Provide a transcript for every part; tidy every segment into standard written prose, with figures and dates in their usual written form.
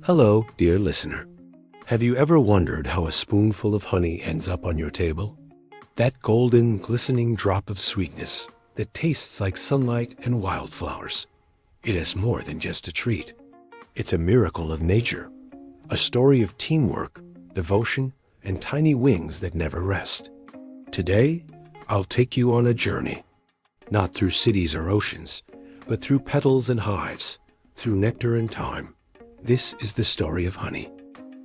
Hello, dear listener. Have you ever wondered how a spoonful of honey ends up on your table? That golden, glistening drop of sweetness that tastes like sunlight and wildflowers. It is more than just a treat. It's a miracle of nature, a story of teamwork, devotion, and tiny wings that never rest. Today, I'll take you on a journey, not through cities or oceans, but through petals and hives, through nectar and time. This is the story of honey.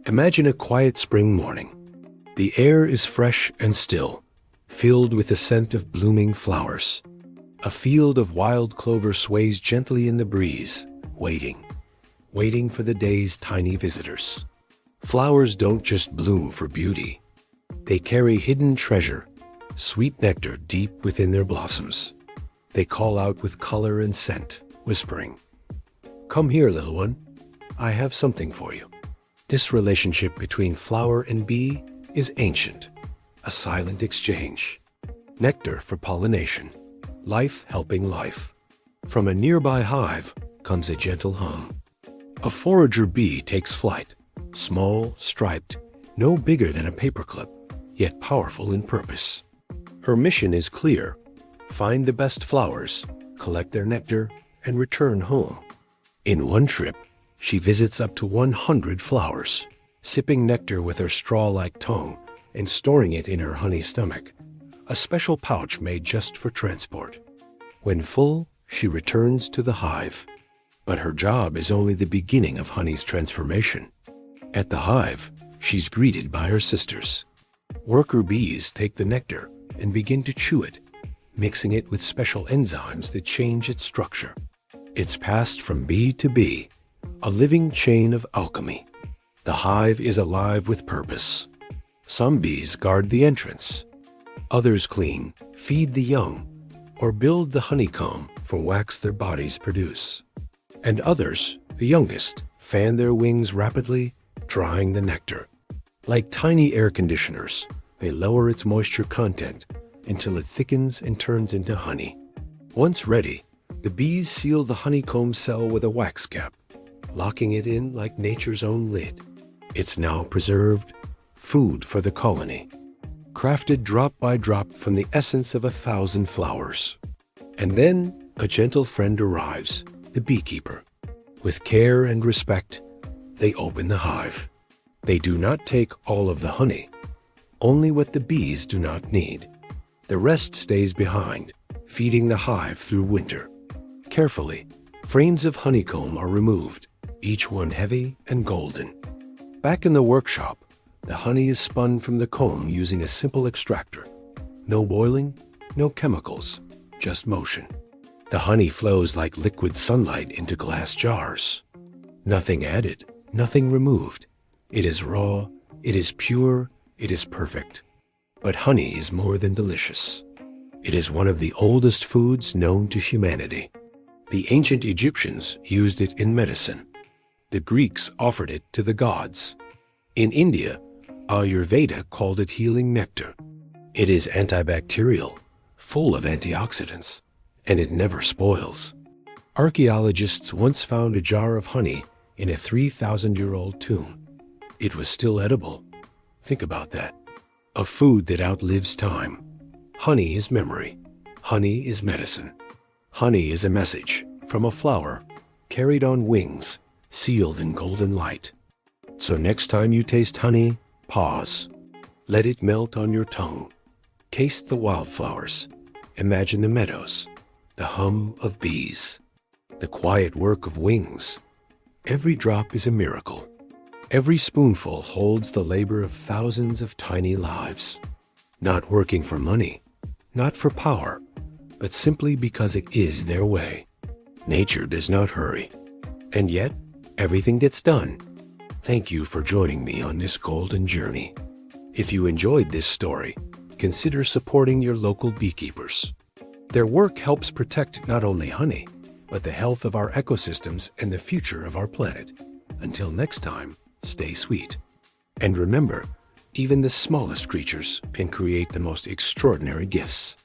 Imagine a quiet spring morning. The air is fresh and still, filled with the scent of blooming flowers. A field of wild clover sways gently in the breeze, waiting for the day's tiny visitors. Flowers don't just bloom for beauty. They carry hidden treasure, sweet nectar deep within their blossoms. They call out with color and scent, whispering, "Come here, little one. I have something for you." This relationship between flower and bee is ancient, a silent exchange. Nectar for pollination, life helping life. From a nearby hive comes a gentle hum. A forager bee takes flight, small, striped, no bigger than a paperclip, yet powerful in purpose. Her mission is clear: find the best flowers, collect their nectar, and return home. In one trip, she visits up to 100 flowers, sipping nectar with her straw-like tongue and storing it in her honey stomach, a special pouch made just for transport. When full, she returns to the hive. But her job is only the beginning of honey's transformation. At the hive, she's greeted by her sisters. Worker bees take the nectar and begin to chew it, mixing it with special enzymes that change its structure. It's passed from bee to bee, a living chain of alchemy. The hive is alive with purpose. Some bees guard the entrance. Others clean, feed the young, or build the honeycomb for wax their bodies produce. And others, the youngest, fan their wings rapidly, drying the nectar. Like tiny air conditioners, they lower its moisture content until it thickens and turns into honey. Once ready, the bees seal the honeycomb cell with a wax cap, locking it in like nature's own lid. It's now preserved, food for the colony, crafted drop by drop from the essence of 1,000 flowers. And then a gentle friend arrives, the beekeeper. With care and respect, they open the hive. They do not take all of the honey, only what the bees do not need. The rest stays behind, feeding the hive through winter. Carefully, frames of honeycomb are removed, each one heavy and golden. Back in the workshop, the honey is spun from the comb using a simple extractor. No boiling, no chemicals, just motion. The honey flows like liquid sunlight into glass jars. Nothing added, nothing removed. It is raw, it is pure, it is perfect. But honey is more than delicious. It is one of the oldest foods known to humanity. The ancient Egyptians used it in medicine. The Greeks offered it to the gods. In India, Ayurveda called it healing nectar. It is antibacterial, full of antioxidants, and it never spoils. Archaeologists once found a jar of honey in a 3,000-year-old tomb. It was still edible. Think about that. A food that outlives time. Honey is memory. Honey is medicine. Honey is a message from a flower, carried on wings, sealed in golden light. So next time you taste honey, pause. Let it melt on your tongue. Taste the wildflowers. Imagine the meadows, the hum of bees, the quiet work of wings. Every drop is a miracle. Every spoonful holds the labor of thousands of tiny lives. Not working for money, not for power, but simply because it is their way. Nature does not hurry, and yet everything gets done. Thank you for joining me on this golden journey. If you enjoyed this story, consider supporting your local beekeepers. Their work helps protect not only honey, but the health of our ecosystems and the future of our planet. Until next time, stay sweet. And remember, even the smallest creatures can create the most extraordinary gifts.